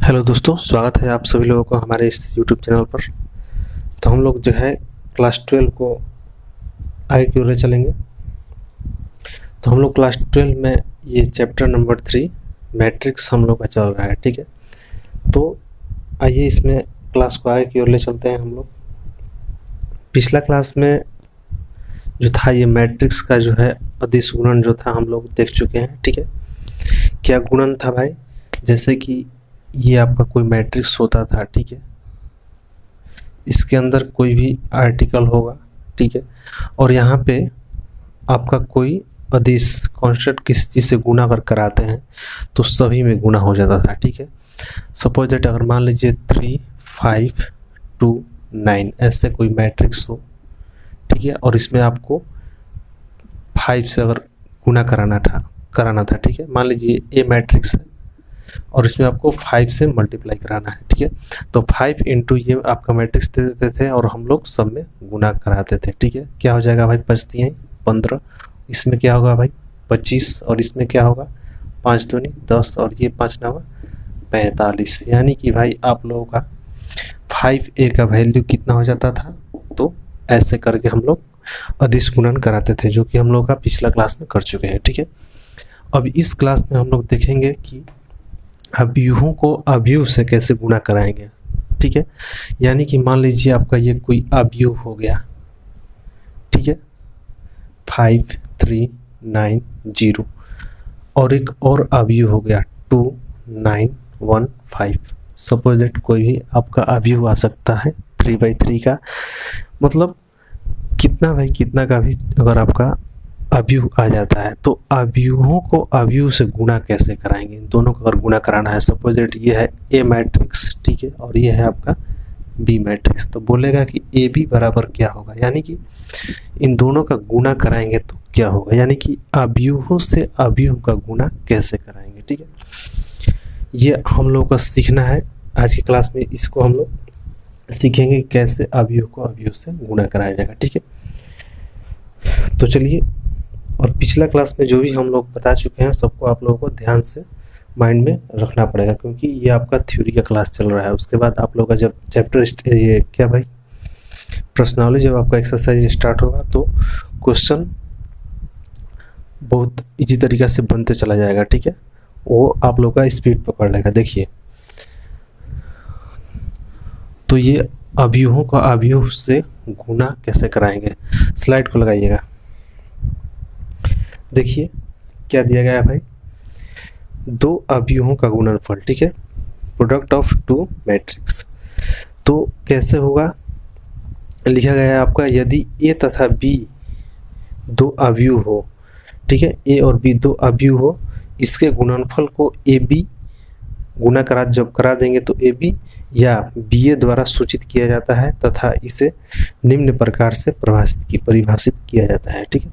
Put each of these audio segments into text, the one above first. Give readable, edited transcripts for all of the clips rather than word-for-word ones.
Hello दोस्तों, स्वागत है आप सभी लोगों को हमारे इस यूट्यूब चैनल पर। तो हम लोग जो है क्लास 12 को आगे की ओर ले चलेंगे। तो हम लोग क्लास 12 में ये चैप्टर नंबर 3 मैट्रिक्स हम लोग का चल रहा है, ठीक है। तो आइए इसमें क्लास को आगे की ओर ले चलते हैं हम लोग। पिछला क्लास में जो था ये मैट्रिक्स का जो है अदिश गुणन जो था हम लोग देख चुके हैं, ठीक है। क्या गुणन था भाई? जैसे कि ये आपका कोई मैट्रिक्स होता था, ठीक है। इसके अंदर कोई भी आर्टिकल होगा, ठीक है, और यहाँ पे आपका कोई अदिश कांस्टेंट किसी चीज़ से गुना अगर कराते हैं तो सभी में गुना हो जाता था, ठीक है। सपोज दैट अगर मान लीजिए 3, 5, 2, 9 ऐसे कोई मैट्रिक्स हो, ठीक है, और इसमें आपको 5 से अगर गुना कराना था, ठीक है। मान लीजिए ए मैट्रिक्स है और इसमें आपको 5 से मल्टीप्लाई कराना है, ठीक है। तो 5 इंटू ये आपका मैट्रिक्स दे देते थे और हम लोग सब में गुना कराते थे, ठीक है। क्या हो जाएगा भाई? 5 दिए 15, इसमें क्या होगा भाई? 25, और इसमें क्या होगा? 5 दूनी 10 और ये 5 नवा 45। यानी कि भाई आप लोगों का 5a का वैल्यू कितना हो जाता था? तो ऐसे करके हम लोग अदिश गुणन कराते थे, जो कि हम लोग का पिछला क्लास में कर चुके हैं, ठीक है। अब इस क्लास में हम लोग देखेंगे कि अवयवों को अवयव से कैसे गुणा कराएंगे, ठीक है। यानी कि मान लीजिए आपका ये कोई अवयव हो गया, ठीक है, 5, 3, 9, 0, और एक और अवयव हो गया 2, 9, 1, 5। सपोज दैट कोई भी आपका अवयव आ सकता है 3/3 का, मतलब कितना भाई कितना का भी अगर आपका अवयव आ जाता है तो अवयवों को अवयव से गुणा कैसे कराएंगे? इन दोनों को अगर गुणा कराना है, सपोज दैट ये है ए मैट्रिक्स, ठीक है, और ये है आपका बी मैट्रिक्स, तो बोलेगा कि ए बी बराबर क्या होगा? यानी कि इन दोनों का गुणा कराएंगे तो क्या होगा? यानी कि अवयवों से अवयव का गुणा कैसे कराएंगे, ठीक है। ये हम लोग को सीखना है आज की क्लास में। इसको हम लोग सीखेंगे कैसे अवयव को अवयव से गुणा कराया जाएगा, ठीक है। तो चलिए, और पिछला क्लास में जो भी हम लोग बता चुके हैं सबको आप लोगों को ध्यान से माइंड में रखना पड़ेगा, क्योंकि ये आपका थ्योरी का क्लास चल रहा है। उसके बाद आप लोगों का जब चैप्टर ये क्या भाई प्रश्नावली, जब आपका एक्सरसाइज स्टार्ट होगा तो क्वेश्चन बहुत इजी तरीक़ा से बनते चला जाएगा, ठीक है। वो आप लोग का स्पीड पकड़ लेगा। देखिए, तो ये अवयवों का अवयव से गुणा कैसे कराएंगे? स्लाइड को लगाइएगा। देखिए क्या दिया गया है भाई? दो अवयवों का गुणनफल, ठीक है, प्रोडक्ट ऑफ 2 मैट्रिक्स। तो कैसे होगा? लिखा गया है आपका, यदि ए तथा बी दो अवयव हो, ठीक है, ए और बी दो अवयव हो, इसके गुणनफल को ए बी गुणा जब करा देंगे तो ए बी या बी ए द्वारा सूचित किया जाता है तथा इसे निम्न प्रकार से परिभाषित किया जाता है, ठीक है।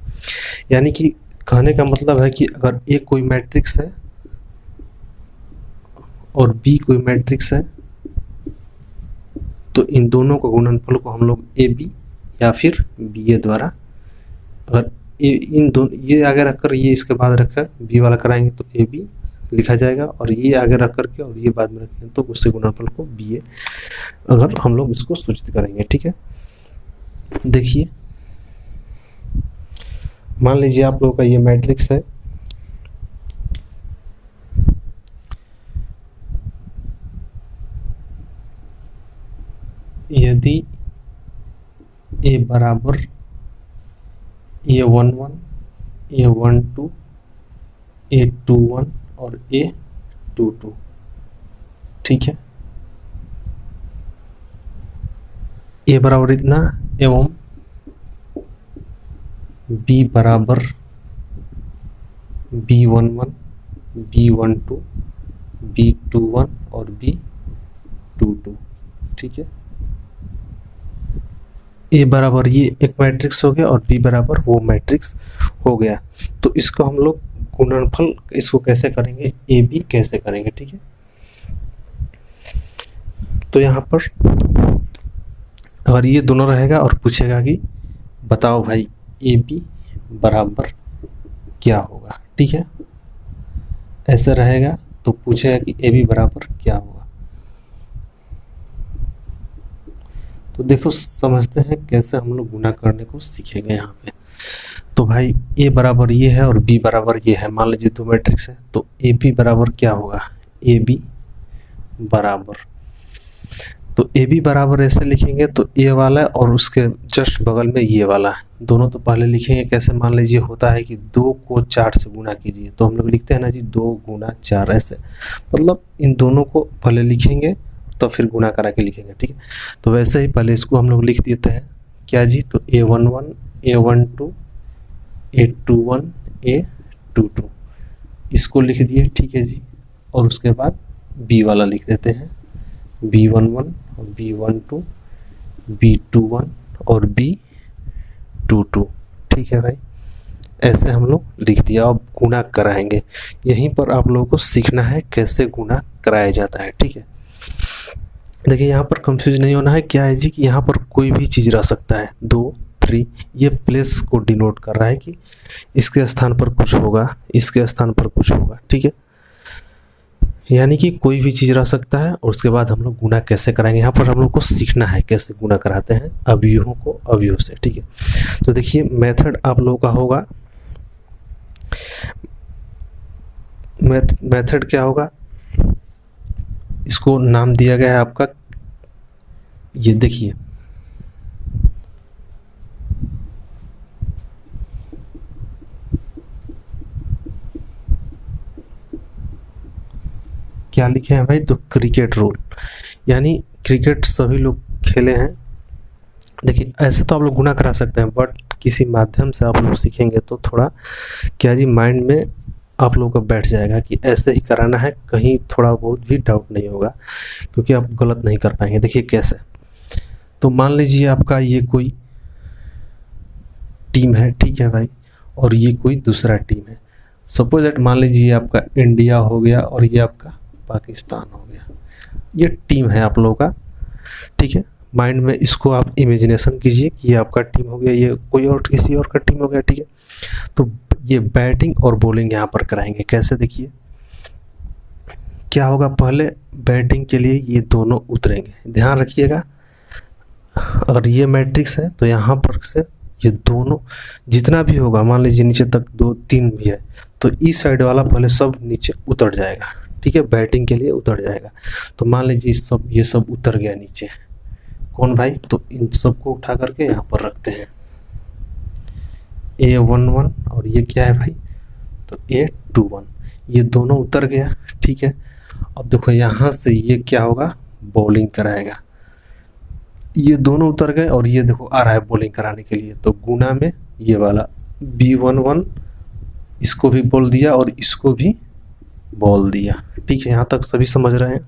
यानी कि कहने का मतलब है कि अगर ए कोई मैट्रिक्स है और बी कोई मैट्रिक्स है तो इन दोनों को गुणनफल को हम लोग ए बी या फिर बी ए द्वारा, अगर इन दोनों ये आगे रखकर ये इसके बाद रखकर बी वाला कराएंगे तो ए बी लिखा जाएगा, और ये आगे रख करके और ये बाद में रखेंगे तो उससे गुणनफल को बी ए अगर हम लोग इसको सूचित करेंगे, ठीक है। देखिए, मान लीजिए आप लोगों का ये मैट्रिक्स है, यदि ए बराबर A11, A12, A21 और A22, ठीक है। ए बराबर इतना एवं बी बराबर B11, B12, B21 और B22, ठीक है। ए बराबर ये एक मैट्रिक्स हो गया और बी बराबर वो मैट्रिक्स हो गया। तो इसको हम लोग गुणनफल इसको कैसे करेंगे? ए बी कैसे करेंगे, ठीक है। तो यहाँ पर अगर ये दोनों रहेगा और पूछेगा कि बताओ भाई ए बी बराबर क्या होगा, ठीक है। ऐसा रहेगा तो पूछेगा कि ए बी बराबर क्या होगा। तो देखो समझते हैं कैसे हम लोग गुना करने को सीखेंगे यहाँ पे। तो भाई ए बराबर ये है और बी बराबर ये है, मान लीजिए दो मैट्रिक्स है, तो ए बी बराबर क्या होगा, ए बी बराबर, तो ए बी बराबर ऐसे लिखेंगे, तो ए वाला और उसके जस्ट बगल में ये वाला, दोनों तो पहले लिखेंगे कैसे, मान लीजिए होता है कि 2 को 4 से गुना कीजिए, तो हम लोग लिखते हैं ना जी 2 गुना 4 ऐसे, मतलब इन दोनों को पहले लिखेंगे तो फिर गुना करा के लिखेंगे, ठीक है। तो वैसे ही पहले इसको हम लोग लिख देते हैं क्या जी, तो A11 A12 A21 A22 इसको लिख दिए, ठीक है जी। और उसके बाद बी वाला लिख देते हैं B11 और B12 B21 और B22, ठीक है भाई। ऐसे हम लोग लिख दिया। अब गुना कराएंगे, यहीं पर आप लोगों को सीखना है कैसे गुना कराया जाता है, ठीक है। देखिए यहाँ पर कंफ्यूज नहीं होना है, क्या है जी कि यहाँ पर कोई भी चीज़ रह सकता है, 2 3 ये प्लेस को डिनोट कर रहा है कि इसके स्थान पर कुछ होगा, इसके स्थान पर कुछ होगा, ठीक है। यानी कि कोई भी चीज़ रह सकता है और उसके बाद हम लोग गुना कैसे कराएंगे, यहाँ पर हम लोग को सीखना है कैसे गुना कराते हैं अवयवों को अवयव से, ठीक है। तो देखिए मेथड आप लोगों का होगा, मेथड क्या होगा, इसको नाम दिया गया है आपका, ये देखिए क्या लिखे हैं भाई, तो क्रिकेट रूल, यानी क्रिकेट सभी लोग खेले हैं। देखिए ऐसे तो आप लोग गुना करा सकते हैं, बट किसी माध्यम से आप लोग सीखेंगे तो थोड़ा क्या जी माइंड में आप लोगों का बैठ जाएगा कि ऐसे ही कराना है, कहीं थोड़ा बहुत भी डाउट नहीं होगा, क्योंकि आप गलत नहीं कर पाएंगे। देखिए कैसे, तो मान लीजिए आपका ये कोई टीम है, ठीक है भाई, और ये कोई दूसरा टीम है, सपोज दैट मान लीजिए आपका इंडिया हो गया और ये आपका पाकिस्तान हो गया, ये टीम है आप लोगों का, ठीक है। माइंड में इसको आप इमेजिनेशन कीजिए कि ये आपका टीम हो गया, ये कोई और किसी और का टीम हो गया, ठीक है। तो ये बैटिंग और बॉलिंग यहाँ पर कराएंगे कैसे, देखिए क्या होगा, पहले बैटिंग के लिए ये दोनों उतरेंगे, ध्यान रखिएगा। अगर ये मैट्रिक्स है तो यहाँ पर से ये दोनों जितना भी होगा, मान लीजिए नीचे तक 2 3 भी है, तो इस साइड वाला पहले सब नीचे उतर जाएगा, ठीक है, बैटिंग के लिए उतर जाएगा। तो मान लीजिए ये सब उतर गया नीचे, कौन भाई, तो इन सबको उठा करके यहाँ पर रखते हैं A11 और ये क्या है भाई, तो A21, ये दोनों उतर गया, ठीक है। अब देखो यहाँ से ये क्या होगा, बॉलिंग कराएगा, ये दोनों उतर गए और ये देखो आ रहा है बॉलिंग कराने के लिए, तो गुना में ये वाला B11 इसको भी बोल दिया और इसको भी बोल दिया, ठीक है। यहाँ तक सभी समझ रहे हैं।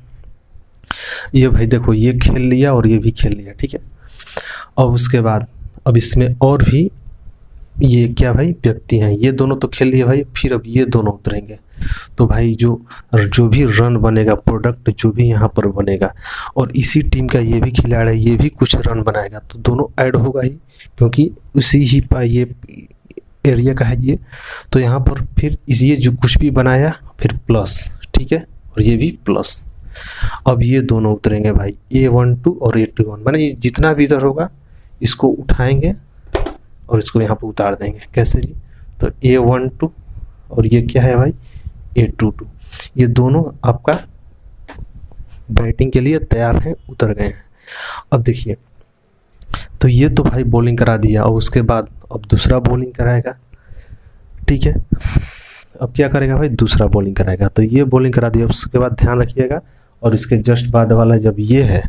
ये भाई देखो ये खेल लिया और ये भी खेल लिया, ठीक है। अब उसके बाद अब इसमें और भी ये क्या भाई व्यक्ति हैं, ये दोनों तो खेल लिए भाई, फिर अब ये दोनों उतरेंगे, तो भाई जो भी रन बनेगा, प्रोडक्ट जो भी यहाँ पर बनेगा, और इसी टीम का ये भी खिलाड़ी है, ये भी कुछ रन बनाएगा, तो दोनों ऐड होगा ही, क्योंकि उसी ही ये एरिया का है ये, तो यहाँ पर फिर ये जो कुछ भी बनाया फिर प्लस, ठीक है, और ये भी प्लस। अब ये दोनों उतरेंगे भाई, A12 और A21, माने ये जितना भी इधर होगा इसको उठाएंगे और इसको यहाँ पर उतार देंगे, कैसे जी, तो A12 और ये क्या है भाई A22, ये दोनों आपका बैटिंग के लिए तैयार हैं, उतर गए हैं। अब देखिए तो ये तो भाई बॉलिंग करा दिया, और उसके बाद अब दूसरा बॉलिंग कराएगा, ठीक है। अब क्या करेगा भाई, दूसरा बॉलिंग कराएगा, तो ये बॉलिंग करा दिया, उसके बाद ध्यान रखिएगा, और इसके जस्ट बाद वाला जब ये है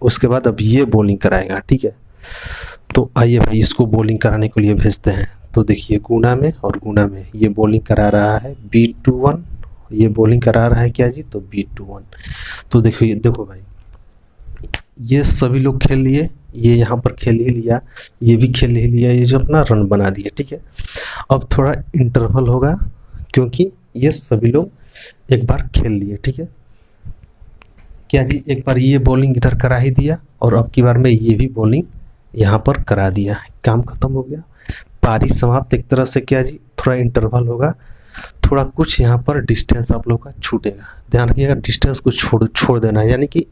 उसके बाद अब ये बॉलिंग कराएगा, ठीक है। तो आइए भाई इसको बॉलिंग कराने के लिए भेजते हैं। तो देखिए गुना में और गुना में ये बॉलिंग करा रहा है B21, ये बॉलिंग करा रहा है क्या जी, तो B21। तो देखो भाई ये सभी लोग खेल लिए, ये यहाँ पर खेल ही लिया, ये भी खेल ही लिया, ये जो अपना रन बना दिया, ठीक है। अब थोड़ा इंटरवल होगा, क्योंकि ये सभी लोग एक बार खेल लिए, ठीक है। क्या जी, एक बार ये बॉलिंग इधर करा ही दिया और अब की बार में ये भी बॉलिंग यहाँ पर करा दिया, काम खत्म हो गया, पारी समाप्त। एक तरह से क्या जी, थोड़ा इंटरवल होगा, थोड़ा कुछ यहाँ पर डिस्टेंस आप लोग का छूटेगा। ध्यान रखिएगा, डिस्टेंस को छोड़ देना है, यानी कि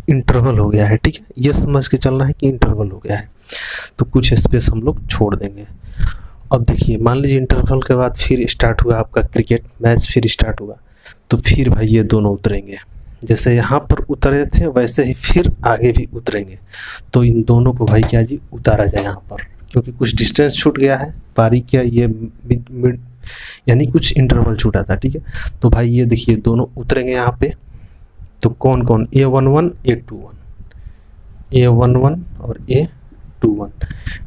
इंटरवल हो गया है। ठीक है, ये समझ के चलना है कि इंटरवल हो गया है, तो कुछ स्पेस हम लोग छोड़ देंगे। अब देखिए, मान लीजिए इंटरवल के बाद फिर स्टार्ट हुआ आपका क्रिकेट मैच, फिर स्टार्ट हुआ, तो फिर भाई ये दोनों उतरेंगे। जैसे यहाँ पर उतरे थे वैसे ही फिर आगे भी उतरेंगे। तो इन दोनों को भाई क्या जी उतारा जाए यहाँ पर, क्योंकि कुछ डिस्टेंस छूट गया है, पारी क्या ये मिड यानी कुछ इंटरवल छूटा था। ठीक है, तो भाई ये देखिए दोनों उतरेंगे यहाँ पे। तो कौन कौन, A11 A21, A11 और A21।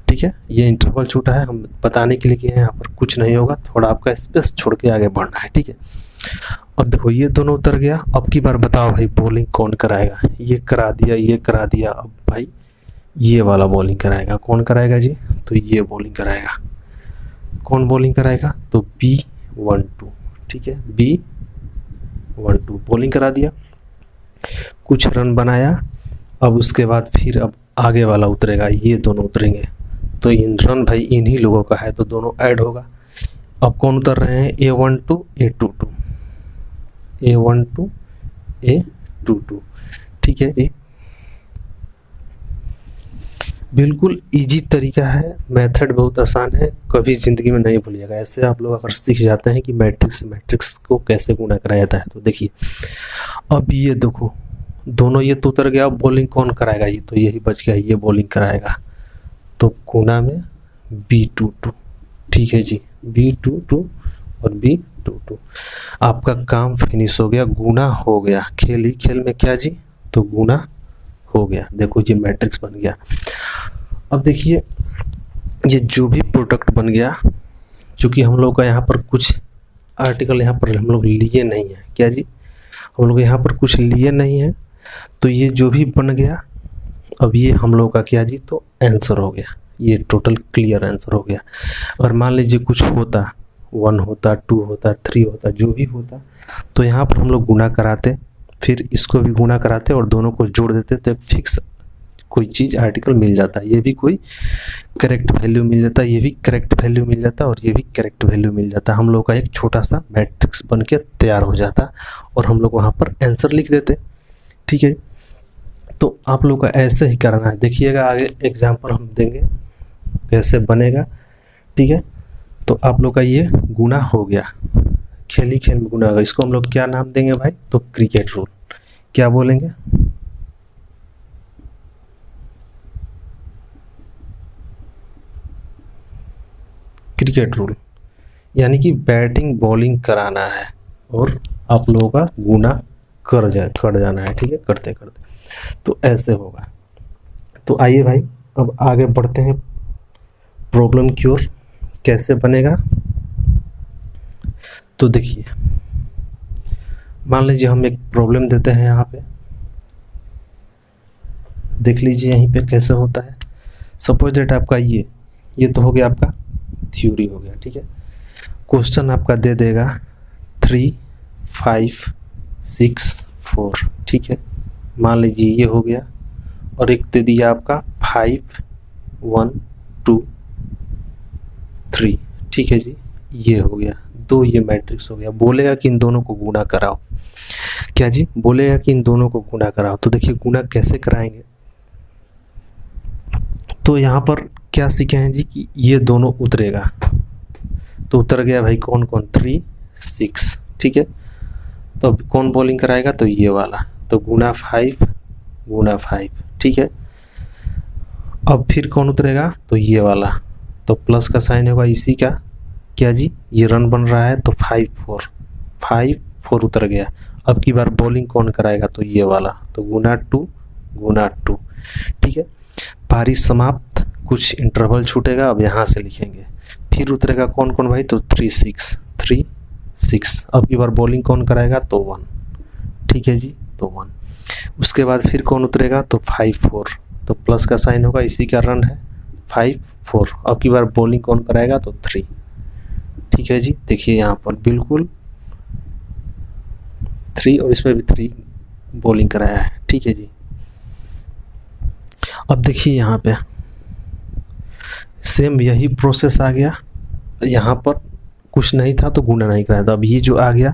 ठीक है, ये इंटरवल छूटा है, हम बताने के लिए कि यहाँ पर कुछ नहीं होगा, थोड़ा आपका स्पेस छोड़ के आगे बढ़ना है। ठीक है, अब देखो ये दोनों उतर गया। अब की बार बताओ भाई बॉलिंग कौन कराएगा, ये करा दिया, ये करा दिया, अब भाई ये वाला बॉलिंग कराएगा। कौन कराएगा जी, तो ये बॉलिंग कराएगा। कौन बॉलिंग कराएगा, तो B12। ठीक है, B12 बॉलिंग करा दिया, कुछ रन बनाया। अब उसके बाद फिर अब आगे वाला उतरेगा, ये दोनों उतरेंगे। तो इन रन भाई इन्हीं लोगों का है, तो दोनों ऐड होगा। अब कौन उतर रहे हैं, A12 A22, A12 A22। ठीक है जी, बिल्कुल इजी तरीका है, मेथड बहुत आसान है, कभी ज़िंदगी में नहीं भूलिएगा। ऐसे आप लोग अगर सीख जाते हैं कि मैट्रिक्स को कैसे गुणा कराया जाता है। तो देखिए अब ये देखो दोनों ये तो उतर गया, अब बॉलिंग कौन कराएगा, ये तो यही बच गया, ये बॉलिंग कराएगा। तो गुणा में B22। ठीक है जी, B22 और B22, आपका काम फिनिश हो गया, गुणा हो गया। खेल ही खेल में क्या जी, तो गुणा हो गया। देखो ये मैट्रिक्स बन गया। अब देखिए ये जो भी प्रोडक्ट बन गया, चूँकि हम लोग का यहाँ पर कुछ आर्टिकल यहाँ पर हम लोग लिए नहीं है, क्या जी, हम लोग यहाँ पर कुछ लिए नहीं है, तो ये जो भी बन गया अब ये हम लोग का क्या जी, तो आंसर हो गया। ये टोटल क्लियर आंसर हो गया। अगर मान लीजिए कुछ होता, 1 होता, 2 होता, 3 होता, जो भी होता, तो यहाँ पर हम लोग गुणा कराते, फिर इसको भी गुणा कराते और दोनों को जोड़ देते, तो फिक्स कोई चीज़ आर्टिकल मिल जाता, ये भी कोई करेक्ट वैल्यू मिल जाता, ये भी करेक्ट वैल्यू मिल जाता और ये भी करेक्ट वैल्यू मिल जाता। हम लोग का एक छोटा सा मैट्रिक्स बन के तैयार हो जाता और हम लोग वहाँ पर आंसर लिख देते। ठीक है, तो आप लोग का ऐसे ही करना है। देखिएगा आगे एग्जाम्पल हम देंगे कैसे बनेगा। ठीक है, तो आप लोग का ये गुणा हो गया, खेल ही खेल में गुणा होगा। इसको हम लोग क्या नाम देंगे भाई, तो क्रिकेट रूल। क्या बोलेंगे, क्रिकेट रूल, यानी कि बैटिंग बॉलिंग कराना है और आप लोगों का गुणा कर जाना है। ठीक है, करते करते तो ऐसे होगा। तो आइए भाई अब आगे बढ़ते हैं, प्रॉब्लम क्योर कैसे बनेगा। तो देखिए मान लीजिए हम एक प्रॉब्लम देते हैं, यहाँ पे देख लीजिए यहीं पे कैसे होता है। सपोज दैट आपका ये तो हो गया, आपका थ्योरी हो गया। ठीक है, क्वेश्चन आपका दे देगा 3 5 6 4। ठीक है, मान लीजिए ये हो गया, और एक दे दिया आपका 5 1 2 3। ठीक है जी, ये हो गया, दो ये मैट्रिक्स हो गया। बोलेगा कि इन दोनों को गुणा कराओ, क्या जी, बोलेगा कि इन दोनों को गुणा कराओ। तो देखिए गुणा कैसे कराएंगे, तो यहाँ पर क्या सीखे हैं जी कि ये दोनों उतरेगा, तो उतर गया भाई कौन कौन, 3 6। ठीक है, तो अब कौन बॉलिंग कराएगा, तो ये वाला, तो गुणा 5। ठीक है, अब फिर कौन उतरेगा, तो ये वाला, तो प्लस का साइन होगा इसी का, क्या जी, ये रन बन रहा है, तो 5 4 उतर गया। अब की बार बॉलिंग कौन कराएगा, तो ये वाला, तो गुणा 2। ठीक है, पारी समाप्त, कुछ इंटरवल छूटेगा, अब यहाँ से लिखेंगे। फिर उतरेगा कौन कौन भाई, तो 3 6। अब की बार बॉलिंग कौन कराएगा, तो 1। ठीक है जी, तो 1। उसके बाद फिर कौन उतरेगा, तो 5 4, तो प्लस का साइन होगा इसी का रन है, 5 4। अब की बार बॉलिंग कौन कराएगा, तो 3। ठीक है जी, देखिए यहाँ पर बिल्कुल 3 और इसमें भी 3 बॉलिंग कराया है। ठीक है जी, अब देखिए यहाँ पे सेम यही प्रोसेस आ गया, यहाँ पर कुछ नहीं था तो गुना नहीं कराया था। अब ये जो आ गया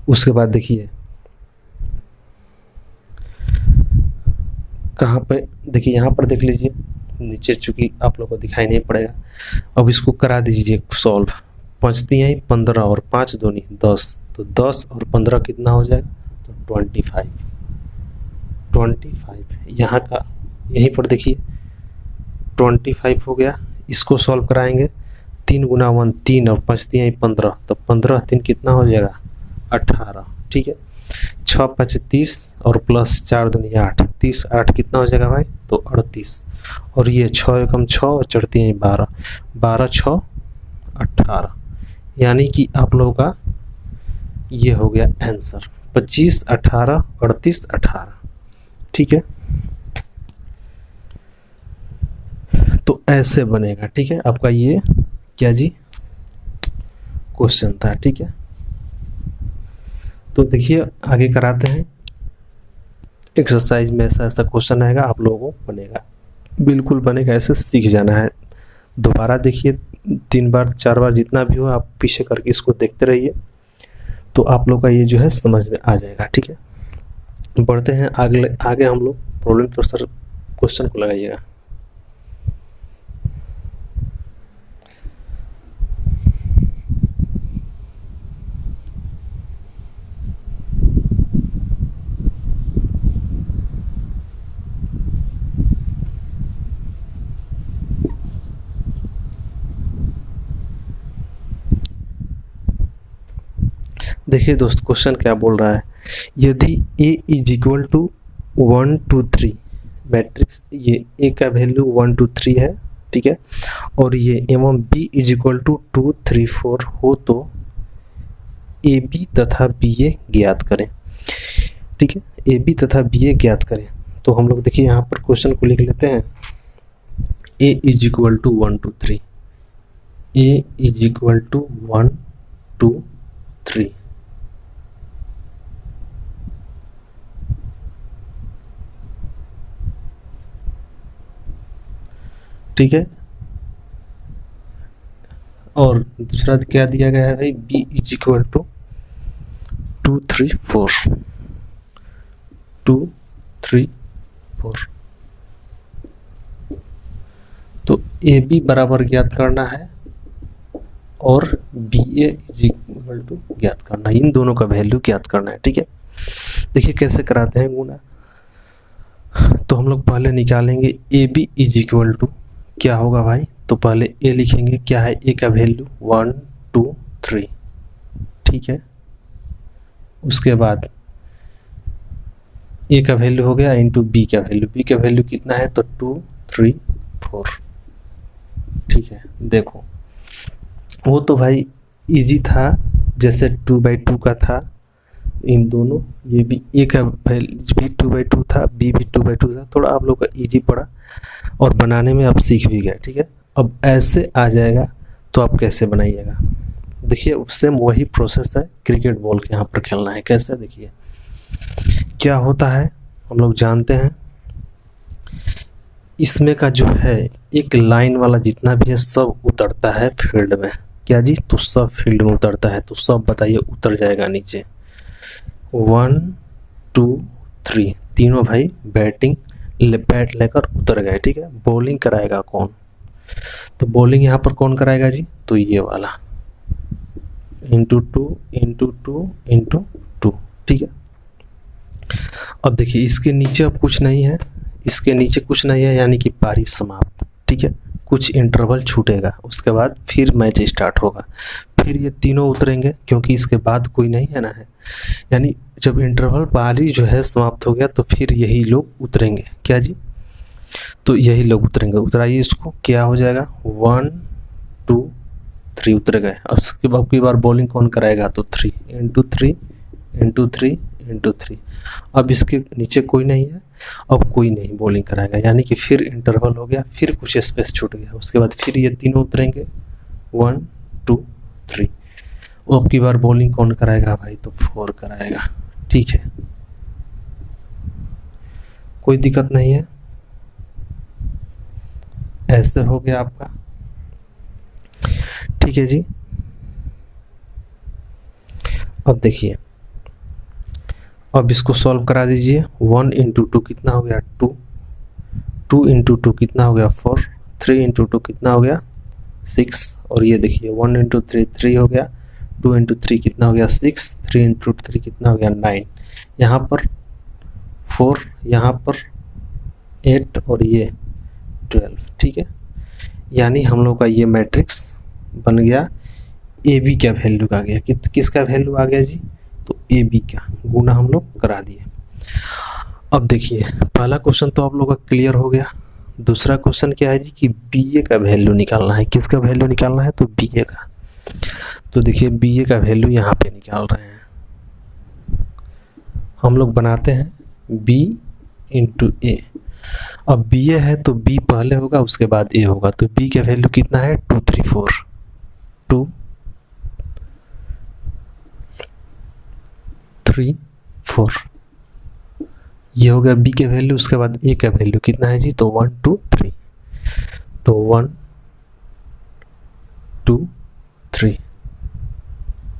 उसके बाद देखिए कहाँ पे, देखिए यहाँ पर देख लीजिए नीचे, चूंकि आप लोगों को दिखाई नहीं पड़ेगा। अब इसको करा दीजिए सॉल्व। 5 तिहाई 15 और 5 दूनी 10, तो 10 और 15 कितना हो जाएगा, तो 25 यहाँ का, यहीं पर देखिए 25 हो गया। इसको सॉल्व कराएंगे, 3 गुना 1 3 और 5 तिहाई 15, तो 15 3 कितना हो जाएगा 18, ठीक है। 6 5 30 और प्लस 4 दूनी 8, 30 8 कितना हो जाएगा भाई, तो 38। और ये 6 एकम 6 और 4 तिहाई 12, 12 6 18, यानी कि आप लोगों का ये हो गया आंसर 25 18 38 18, ठीक है। तो ऐसे बनेगा, ठीक है। आपका ये क्या जी क्वेश्चन था, ठीक है। तो देखिए आगे कराते हैं एक्सरसाइज में, ऐसा ऐसा क्वेश्चन आएगा, आप लोगों को बनेगा, बिल्कुल बनेगा, ऐसे सीख जाना है। दोबारा देखिए 3 बार 4 बार जितना भी हो आप पीछे करके इसको देखते रहिए, तो आप लोग का ये जो है समझ में आ जाएगा, ठीक है। बढ़ते हैं आगे हम लोग प्रॉब्लम के अनुसार क्वेश्चन को लगाइएगा। देखिए दोस्त क्वेश्चन क्या बोल रहा है, यदि a is equal to 1 2 3 matrix, ये a का वैल्यू 1 2 3 है, ठीक है, और ये एवं b इज इक्वल टू 2 3 4 हो तो ए बी तथा बी ए ज्ञात करें, ठीक है। ए बी तथा बी ए ज्ञात करें, तो हम लोग देखिए यहाँ पर क्वेश्चन को लिख लेते हैं। a is equal to 1 2 3, a is equal to 1 2 3, ठीक है। और दूसरा क्या दिया गया है भाई, b इज इक्वल टू 2 3 4, 2 3 4, तो ए बी बराबर ज्ञात करना है और B A is equal to ज्ञात करना है, इन दोनों का वैल्यू ज्ञात करना है, ठीक है। देखिए कैसे कराते हैं गुना, तो हम लोग पहले निकालेंगे A B is equal to, क्या होगा भाई, तो पहले ए लिखेंगे, क्या है ए का वैल्यू 1 2 3, ठीक है। उसके बाद ए का वैल्यू हो गया इंटू बी का वैल्यू, बी का वैल्यू कितना है, तो 2 3 4, ठीक है। देखो वो तो भाई इजी था, जैसे 2/2 का था, इन दोनों, ये भी ए का वैल्यू भी 2/2 था, बी भी 2/2 था, थोड़ा आप लोग का इजी पड़ा और बनाने में आप सीख भी गए, ठीक है। अब ऐसे आ जाएगा तो आप कैसे बनाइएगा, देखिए उससे वही प्रोसेस है, क्रिकेट बॉल के यहाँ पर खेलना है, कैसे देखिए क्या होता है, हम लोग जानते हैं इसमें का जो है एक लाइन वाला जितना भी है सब उतरता है फील्ड में, क्या जी, तो सब फील्ड में उतरता है, तो सब बताइए उतर जाएगा नीचे। 1 2 3 तीनों भाई बैट लेकर उतर गए, ठीक है। बॉलिंग कराएगा कौन, तो बॉलिंग यहाँ पर कौन कराएगा जी, तो ये वाला इंटू 2 इंटू 2 इंटू 2, ठीक है। अब देखिए इसके नीचे अब कुछ नहीं है, इसके नीचे कुछ नहीं है, यानी कि पारी समाप्त, ठीक है। कुछ इंटरवल छूटेगा, उसके बाद फिर मैच स्टार्ट होगा, फिर ये तीनों उतरेंगे क्योंकि इसके बाद कोई नहीं है ना है, यानी जब इंटरवल पारी जो है समाप्त हो गया तो फिर यही लोग उतरेंगे, क्या जी, तो यही लोग उतरेंगे। उतराइए इसको, क्या हो जाएगा 1 2 3 उतर गए। अब उसके बाद की बार बॉलिंग कौन कराएगा, तो 3 इंटू 3 इंटू 3 इंटू 3, अब इसके नीचे कोई नहीं है, अब कोई नहीं बॉलिंग कराएगा, यानी कि फिर इंटरवल हो गया, फिर कुछ स्पेस छूट गया, उसके बाद फिर ये तीनों उतरेंगे 1 2 3, अब की बार बॉलिंग कौन कराएगा भाई, तो 4 कराएगा, ठीक है। कोई दिक्कत नहीं है, ऐसे हो गया आपका, ठीक है जी। अब देखिए, अब इसको सॉल्व करा दीजिए। 1 इंटू 2 कितना हो गया 2, 2 इंटू 2 कितना हो गया 4, 3 इंटू 2 कितना हो गया 6, और ये देखिए 1 इंटू 3 3 हो गया, 2 इंटू 3 कितना हो गया 6, 3 इंटू 3 कितना हो गया 9, यहाँ पर 4, यहाँ पर 8 और ये 12। ठीक है, यानी हम लोग का ये मैट्रिक्स बन गया। ए बी का वैल्यू आ गया, किसका वैल्यू आ गया जी, तो ए बी का गुना हम लोग करा दिए। अब देखिए पहला क्वेश्चन तो आप लोग का क्लियर हो गया। दूसरा क्वेश्चन क्या है जी कि बी ए का वैल्यू निकालना है। किसका वैल्यू निकालना है, तो बी ए का। तो देखिए बी ए का वैल्यू यहाँ पे निकाल रहे हैं हम लोग, बनाते हैं बी इंटू ए। अब बी ए है तो बी पहले होगा उसके बाद ए होगा, तो बी का वैल्यू कितना है 2 3 4, 2 3 4, ये हो गया बी के वैल्यू। उसके बाद ए का वैल्यू कितना है जी, तो 1 2 3, तो 1 2 3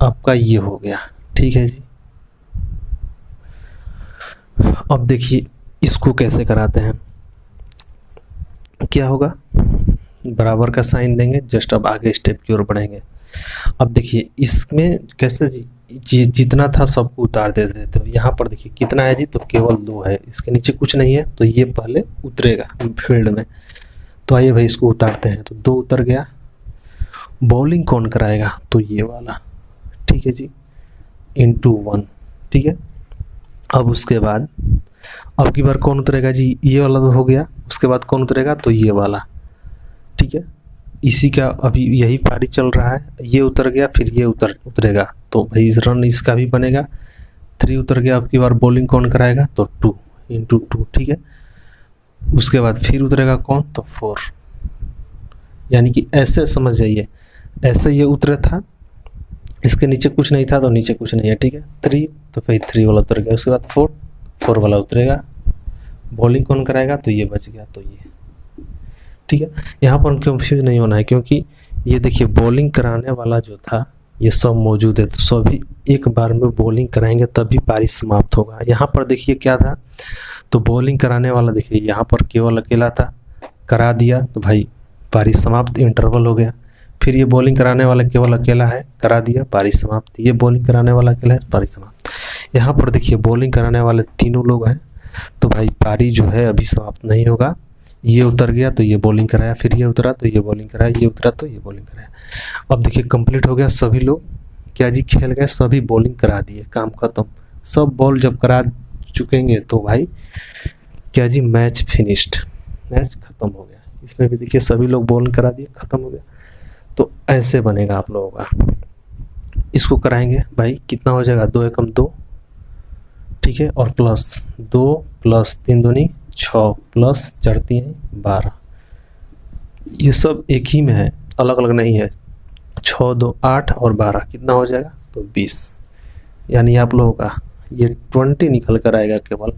आपका ये हो गया। ठीक है जी, अब देखिए इसको कैसे कराते हैं। क्या होगा, बराबर का साइन देंगे, जस्ट अब आगे स्टेप की ओर बढ़ेंगे। अब देखिए इसमें कैसे जी, जितना था सबको उतार दे देते हो। यहाँ पर देखिए कितना है जी, तो केवल 2 है, इसके नीचे कुछ नहीं है, तो ये पहले उतरेगा फील्ड में। तो आइए भाई इसको उतारते हैं, तो 2 उतर गया। बॉलिंग कौन कराएगा, तो ये वाला। ठीक है जी, इंटू 1। ठीक है, अब उसके बाद अब की बार कौन उतरेगा जी, ये वाला तो हो गया। उसके बाद कौन उतरेगा, तो ये वाला। ठीक है, इसी का अभी यही पारी चल रहा है, ये उतर गया फिर ये उतरेगा, तो भाई इस रन इसका भी बनेगा। 3 उतर गया, अब की बार बॉलिंग कौन कराएगा, तो 2 इंटू 2। ठीक है, उसके बाद फिर उतरेगा कौन, तो 4। यानी कि ऐसे समझ जाइए, ऐसे ये उतरा था, इसके नीचे कुछ नहीं था तो नीचे कुछ नहीं है। ठीक है, 3 तो फिर 3 वाला उतर गया, उसके बाद 4 वाला उतरेगा। बॉलिंग कौन कराएगा, तो ये बच गया, तो ये। ठीक है, यहाँ पर कंफ्यूज नहीं होना है, क्योंकि ये देखिए बॉलिंग कराने वाला जो था ये सब मौजूद है, तो सभी एक बार में बॉलिंग कराएंगे तभी पारी समाप्त होगा। यहाँ पर देखिए क्या था, तो बॉलिंग कराने वाला देखिए यहाँ पर केवल अकेला था, करा दिया तो भाई पारी समाप्त, इंटरवल हो गया। फिर ये बॉलिंग कराने वाला केवल अकेला है, करा दिया, पारी समाप्त। ये बॉलिंग कराने वाला अकेला है, पारी समाप्त। यहाँ पर देखिए बॉलिंग कराने वाले तीनों लोग हैं, तो भाई पारी जो है अभी समाप्त नहीं होगा। ये उतर गया तो ये बॉलिंग कराया, फिर ये उतरा तो ये बॉलिंग कराया, ये उतरा तो ये बॉलिंग कराया। अब देखिए कंप्लीट हो गया, सभी लोग क्या जी खेल गए, सभी बॉलिंग करा दिए, काम खत्म। सब बॉल जब करा चुकेंगे तो भाई क्या जी, मैच फिनिश्ड, मैच खत्म हो गया। इसमें भी देखिए सभी लोग बॉलिंग करा दिए, खत्म हो गया। तो ऐसे बनेगा आप लोगों का। इसको कराएंगे भाई, कितना हो जाएगा, 2 एकम 2। ठीक है, और प्लस 2 प्लस 3 दूनी 6 प्लस 4 3 12। ये सब एक ही में है, अलग अलग नहीं है। 6 2 8 और 12 कितना हो जाएगा, तो 20। यानी आप लोगों का ये 20 निकल कर आएगा, केवल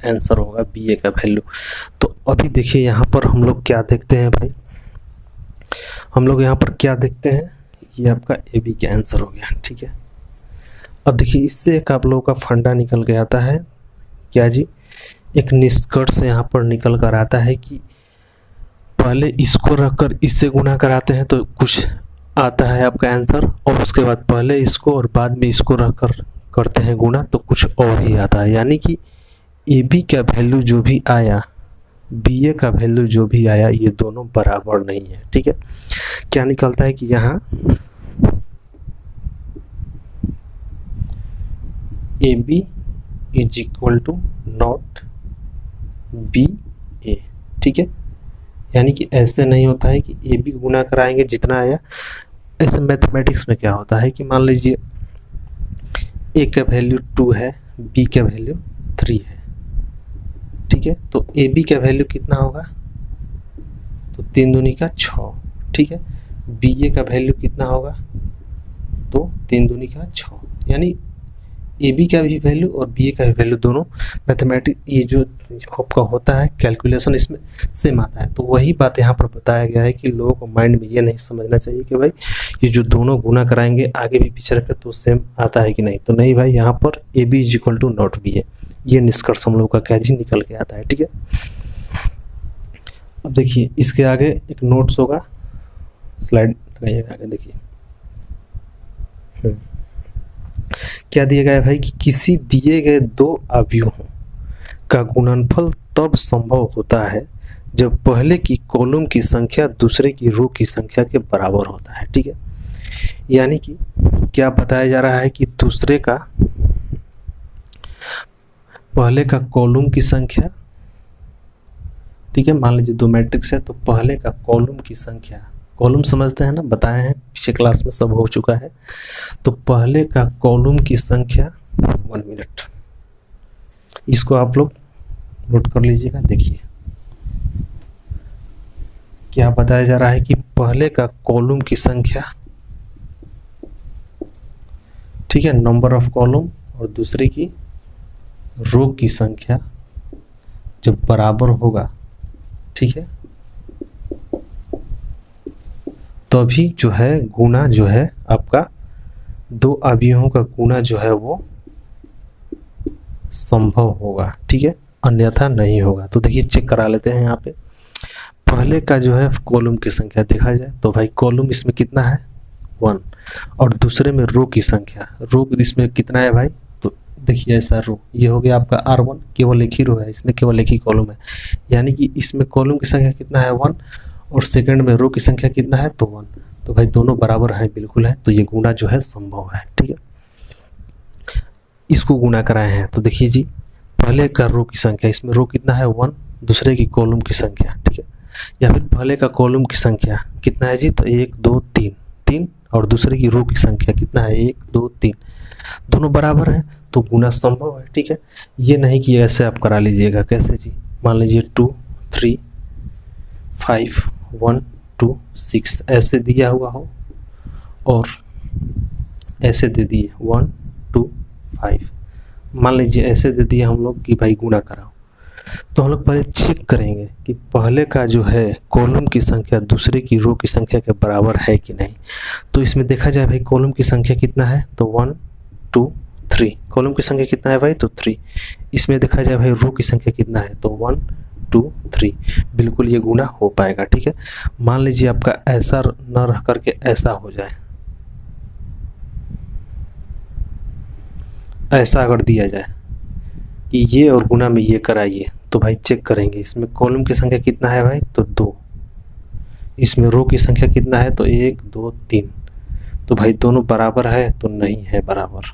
आंसर होगा बी ए का वैल्यू। तो अभी देखिए यहाँ पर हम लोग क्या देखते हैं भाई, हम लोग यहाँ पर क्या देखते हैं, ये आपका ए बी का आंसर हो गया। ठीक है, अब देखिए इससे एक आप लोगों का फंडा निकल के आता है, क्या जी, एक निष्कर्ष यहाँ पर निकल कर आता है कि पहले इसको रखकर इससे गुना कराते हैं तो कुछ आता है आपका आंसर, और उसके बाद पहले इसको और बाद में इसको रखकर करते हैं गुना तो कुछ और ही आता है। यानी कि ए बी का वैल्यू जो भी आया, बी ए का वैल्यू जो भी आया, ये दोनों बराबर नहीं है। ठीक है, क्या निकलता है कि यहाँ A B is equal to not B A. ठीक है, यानी कि ऐसे नहीं होता है कि ए बी गुना कराएंगे जितना आया। ऐसे मैथमेटिक्स में क्या होता है कि मान लीजिए ए का वैल्यू 2 है, बी का वैल्यू 3 है। ठीक है, तो ए बी का वैल्यू कितना होगा, तो 3 दूनी का 6। ठीक है, बी ए का वैल्यू कितना होगा, तो 3 दूनी का 6। यानी ए बी का भी वैल्यू और बी ए का भी वैल्यू दोनों मैथमेटिक ये जो आपका होता है कैलकुलेशन इसमें सेम आता है। तो वही बात यहाँ पर बताया गया है कि लोगों को माइंड में ये नहीं समझना चाहिए कि भाई ये जो दोनों गुना कराएंगे आगे भी पीछे रखकर तो सेम आता है कि नहीं। तो नहीं भाई, यहाँ पर A B is equal to not B है, ये निष्कर्ष हम लोग का क्या जी निकल के आता है। ठीक है, अब देखिए इसके आगे एक नोट्स होगा, स्लाइड लगाइएगा आगे। देखिए क्या दिया गया है भाई कि किसी दिए गए दो अवयवों का गुणनफल तब संभव होता है जब पहले की कॉलम की संख्या दूसरे की रो की संख्या के बराबर होता है। ठीक है, यानी कि क्या बताया जा रहा है कि दूसरे का पहले का कॉलम की संख्या, ठीक है, मान लीजिए दो मैट्रिक्स है तो पहले का कॉलम की संख्या, कॉलम समझते हैं ना, बताए हैं पिछले क्लास में, सब हो चुका है। तो पहले का कॉलम की संख्या 1 मिनट, इसको आप लोग नोट कर लीजिएगा। देखिए क्या बताया जा रहा है कि पहले का कॉलम की संख्या, ठीक है, नंबर ऑफ कॉलम, और दूसरे की रो की संख्या जब बराबर होगा, ठीक है, तभी जो है गुना जो है आपका दो अवयवों का गुना जो है वो संभव होगा। ठीक है, अन्यथा नहीं होगा। तो देखिए चेक करा लेते हैं। यहाँ पे पहले का जो है कॉलम की संख्या देखा जाए तो भाई कॉलम इसमें कितना है 1, और दूसरे में रो की संख्या, रो इसमें कितना है भाई, तो देखिए ऐसा रो, ये हो गया आपका R1, केवल एक ही रो है, इसमें केवल एक ही कॉलम है, यानी कि इसमें कॉलम की संख्या कितना है 1, और सेकंड में रो की संख्या कितना है तो 1। तो भाई दोनों बराबर हैं, बिल्कुल है, तो ये गुना जो है संभव है। ठीक है, इसको गुना कराए हैं तो देखिए जी, पहले का रो की संख्या, इसमें रो कितना है 1, दूसरे की कॉलम की संख्या, ठीक है, या फिर पहले का कॉलम की संख्या कितना है जी, तो 1 2 3 3, और दूसरे की रो की संख्या कितना है 1 2 3, दोनों बराबर हैं तो गुना संभव है। ठीक है, ये नहीं कि ऐसे आप करा लीजिएगा, कैसे जी, मान लीजिए 2 3 5 1 2 6 ऐसे दिया हुआ हो और ऐसे दे दिए 1 2 5, मान लीजिए ऐसे दे दिए हम लोग कि भाई गुना कराओ, तो हम लोग पहले चेक करेंगे कि पहले का जो है कॉलम की संख्या दूसरे की रो की संख्या के बराबर है कि नहीं। तो इसमें देखा जाए भाई कॉलम की संख्या कितना है तो 1 2 3, कॉलम की संख्या कितना है भाई तो 3, इसमें देखा जाए भाई रो की संख्या कितना है तो 1 2 3, बिल्कुल ये गुना हो पाएगा। ठीक है, मान लीजिए आपका ऐसा न रह करके ऐसा हो जाए, ऐसा अगर दिया जाए कि ये और गुना में ये कराइए, तो भाई चेक करेंगे इसमें कॉलम की संख्या कितना है भाई तो 2, इसमें रो की संख्या कितना है तो 1 2 3, तो भाई दोनों बराबर है तो नहीं है बराबर,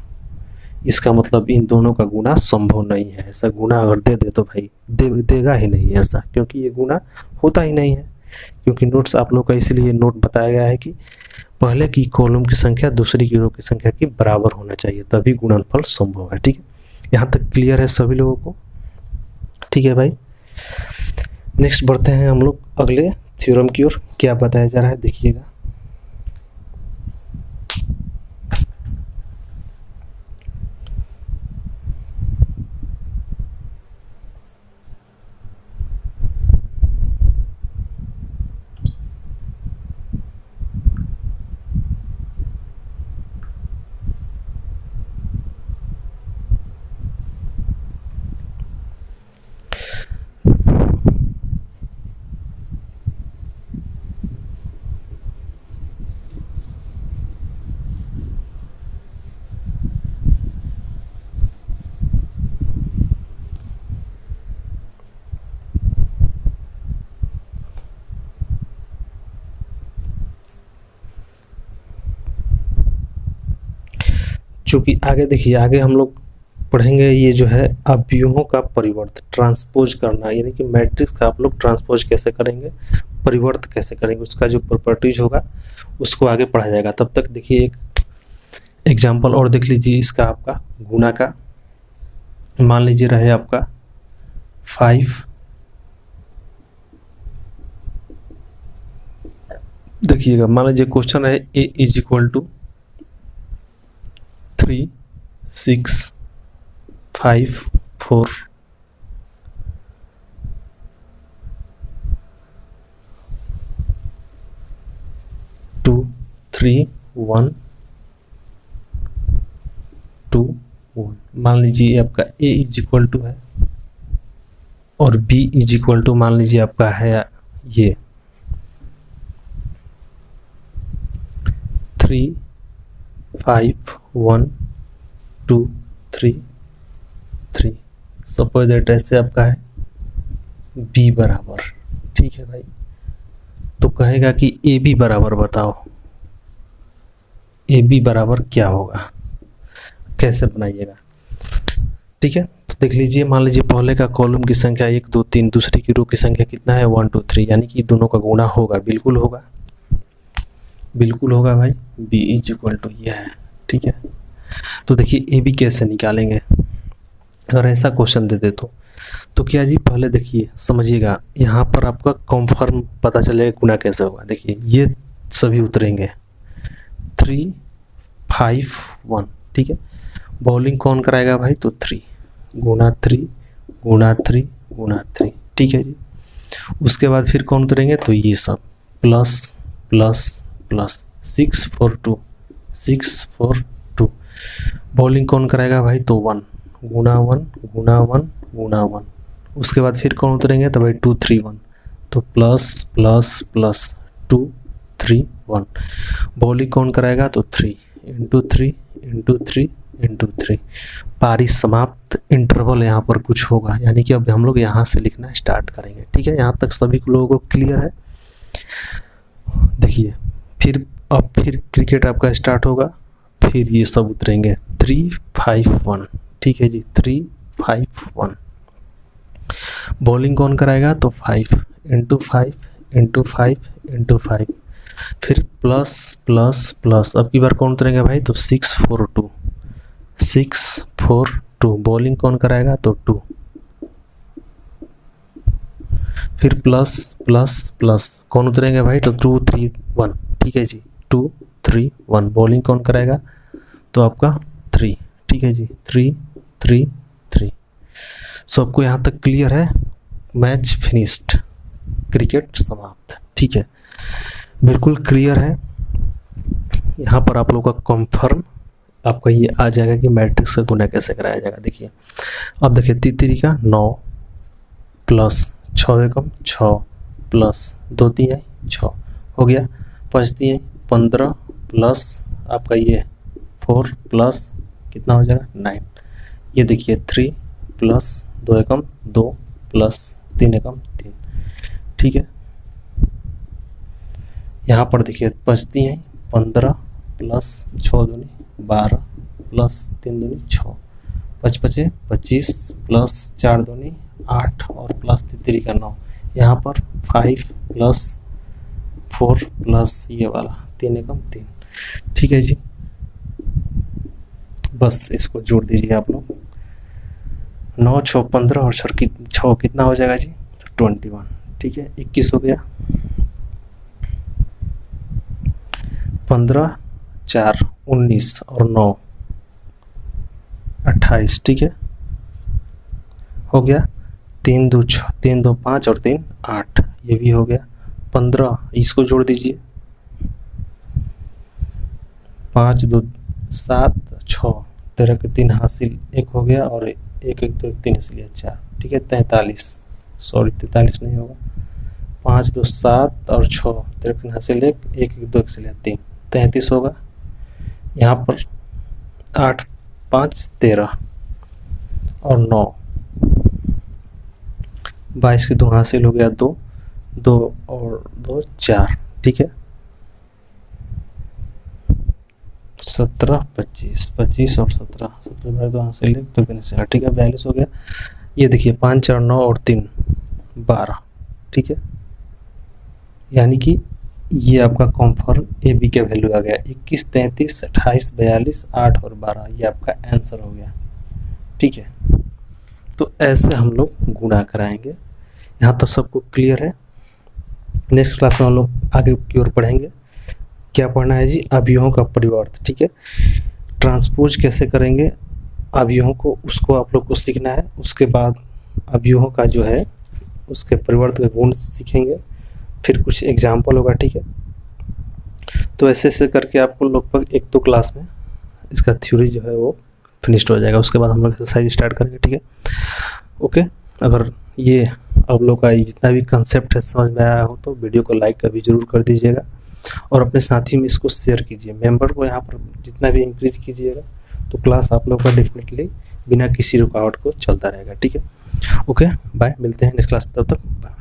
इसका मतलब इन दोनों का गुना संभव नहीं है। ऐसा गुना अगर दे दे तो भाई देगा ही नहीं ऐसा, क्योंकि ये गुना होता ही नहीं है, क्योंकि नोट्स आप लोग का इसलिए नोट बताया गया है कि पहले की कॉलम की संख्या दूसरी की रो की संख्या के बराबर होना चाहिए, तभी गुणनफल संभव है। ठीक है, यहाँ तक क्लियर है सभी लोगों को। ठीक है भाई, नेक्स्ट बढ़ते हैं हम लोग अगले थ्योरम की ओर। क्या बताया जा रहा है देखिएगा। चूँकि आगे देखिए, आगे हम लोग पढ़ेंगे ये जो है अवयवों का परिवर्त ट्रांसपोज करना, यानी कि मैट्रिक्स का आप लोग ट्रांसपोज कैसे करेंगे, परिवर्त कैसे करेंगे, उसका जो प्रॉपर्टीज होगा उसको आगे पढ़ा जाएगा। तब तक देखिए एक एग्जाम्पल और देख लीजिए इसका, आपका गुना का, मान लीजिए रहे आपका 5, देखिएगा मान लीजिए क्वेश्चन है a इज इक्वल टू 3 6 5 4 2 3 1 2 1। मान लीजिए आपका a इज इक्वल टू है और b इज इक्वल टू मान लीजिए आपका है ये 3 5 1 2 3 3। सपोज दैट ऐसे आपका है b बराबर, ठीक है भाई। तो कहेगा कि ए बी बराबर बताओ, ए बी बराबर क्या होगा, कैसे बनाइएगा, ठीक है। तो देख लीजिए, मान लीजिए पहले का कॉलम की संख्या 1 2 3, दूसरी की रो की संख्या कितना है 1 2 3, यानी कि दोनों का गुणा होगा, बिल्कुल होगा, बिल्कुल होगा भाई। बी इज इक्वल टू यह है, ठीक है। तो देखिए ए बी कैसे निकालेंगे अगर ऐसा क्वेश्चन दे दे तो क्या जी, पहले देखिए समझिएगा, यहाँ पर आपका कॉन्फर्म पता चलेगा गुणा कैसे होगा। देखिए ये सभी उतरेंगे 3 5 1, ठीक है। बॉलिंग कौन कराएगा भाई, तो 3 गुणा 3 गुणा 3 गुणा 3, ठीक है जी। उसके बाद फिर कौन उतरेंगे, तो ये सब प्लस प्लस प्लस 6 4 2 6 4 2। बॉलिंग कौन कराएगा भाई, तो 1 गुणा 1 गुणा 1 गुणा 1। उसके बाद फिर कौन उतरेंगे, तो भाई 2 3 1, तो प्लस प्लस प्लस 2 3 1। बॉलिंग कौन कराएगा, तो 3 इंटू 3 इंटू 3 इंटू 3। पारी समाप्त। इंटरवल यहाँ पर कुछ होगा, यानी कि अब हम लोग यहाँ से लिखना स्टार्ट करेंगे, ठीक है। यहाँ तक सभी लोगों को क्लियर है। देखिए फिर क्रिकेट आपका स्टार्ट होगा, फिर ये सब उतरेंगे 3 5 1, ठीक है जी, 3 5 1। बॉलिंग कौन कराएगा, तो 5 इंटू 5 इंटू 5 इंटू 5। फिर प्लस प्लस प्लस, अब की बार कौन उतरेंगे भाई, तो 6 4 2 6 4 2। बॉलिंग कौन कराएगा, तो 2। फिर प्लस प्लस प्लस कौन उतरेंगे भाई, तो 2 3 1, ठीक है जी, 2 3 1। बॉलिंग कौन कराएगा, तो आपका 3, ठीक है जी, 3 3 3। सबको यहाँ तक क्लियर है। मैच फिनिश्ड, क्रिकेट समाप्त, ठीक है, बिल्कुल क्लियर है। यहाँ पर आप लोगों का कंफर्म आपका ये आ जाएगा कि मैट्रिक्स का गुणा कैसे कराया जाएगा। देखिए अब देखिए तितरी का 9 प्लस 6 एकम 6 प्लस 2 3 6 हो गया, 5 3 15 प्लस आपका ये 4 प्लस कितना हो जाएगा 9। ये देखिए 3 प्लस 2 एकम 2 प्लस 3 एकम 3, ठीक है। यहाँ पर देखिए 5 3 15 प्लस 6 दूनी 12 प्लस 3 दूनी 6, 5 5 25 प्लस 4 दूनी 8 और प्लस 3 का 9। यहाँ पर 5 प्लस 4 प्लस ये वाला 3 एकम 3, ठीक है जी। बस इसको जोड़ दीजिए आप लोग, 9 6 15 और 6 कितना हो जाएगा जी, 21, ठीक है। 21 हो गया, 15 4 19 और 9 28, ठीक है, हो गया। 3 2 6 3 2 5 और 3 8, ये भी हो गया। 15 इसको जोड़ दीजिए, 5 2 7 6 13 के 3 हासिल 1 हो गया और 1 1 2 3 इसलिए 4, ठीक है। 43, सॉरी 43 नहीं होगा, 5 2 7 और 6 13 3 हासिल 1 1 1 2 इसलिए 3, 33 होगा। यहाँ पर 8 5 13 और 9 22 के 2 हासिल हो गया 2 2 और 2 4, ठीक है। 17 25 25 और 17 17 2 हासिल 1 2 से, ठीक है, 42 हो गया। ये देखिए 5 4 9 और 3 12, ठीक है। यानी कि ये आपका कॉन्फर्म ए बी का वैल्यू आ गया 21 33 28 42 8 और 12, ये आपका आंसर हो गया, ठीक है। तो ऐसे हम लोग गुणा कराएंगे। यहाँ तक सबको क्लियर है। नेक्स्ट क्लास में हम लोग आगे की ओर पढ़ेंगे। क्या पढ़ना है जी, अवयवों का परिवर्त, ठीक है। ट्रांसपोज कैसे करेंगे अवयवों को उसको आप लोग को सीखना है। उसके बाद अवयवों का जो है उसके परिवर्त का गुण सीखेंगे, फिर कुछ एग्जाम्पल होगा, ठीक है। तो ऐसे ऐसे करके आपको लगभग 1-2 क्लास में इसका थ्योरी जो है वो फिनिश्ड हो जाएगा। उसके बाद हम लोग एक्सरसाइज स्टार्ट करेंगे, ठीक है। ओके, अगर ये आप लोग का जितना भी कंसेप्ट है समझ में आया हो तो वीडियो को लाइक कभी ज़रूर कर दीजिएगा और अपने साथी में इसको शेयर कीजिए। मेंबर को यहाँ पर जितना भी इंक्रीज कीजिएगा तो क्लास आप लोग का डेफिनेटली बिना किसी रुकावट को चलता रहेगा, ठीक है। ओके बाय, मिलते हैं नेक्स्ट क्लास में, तब तक बाय।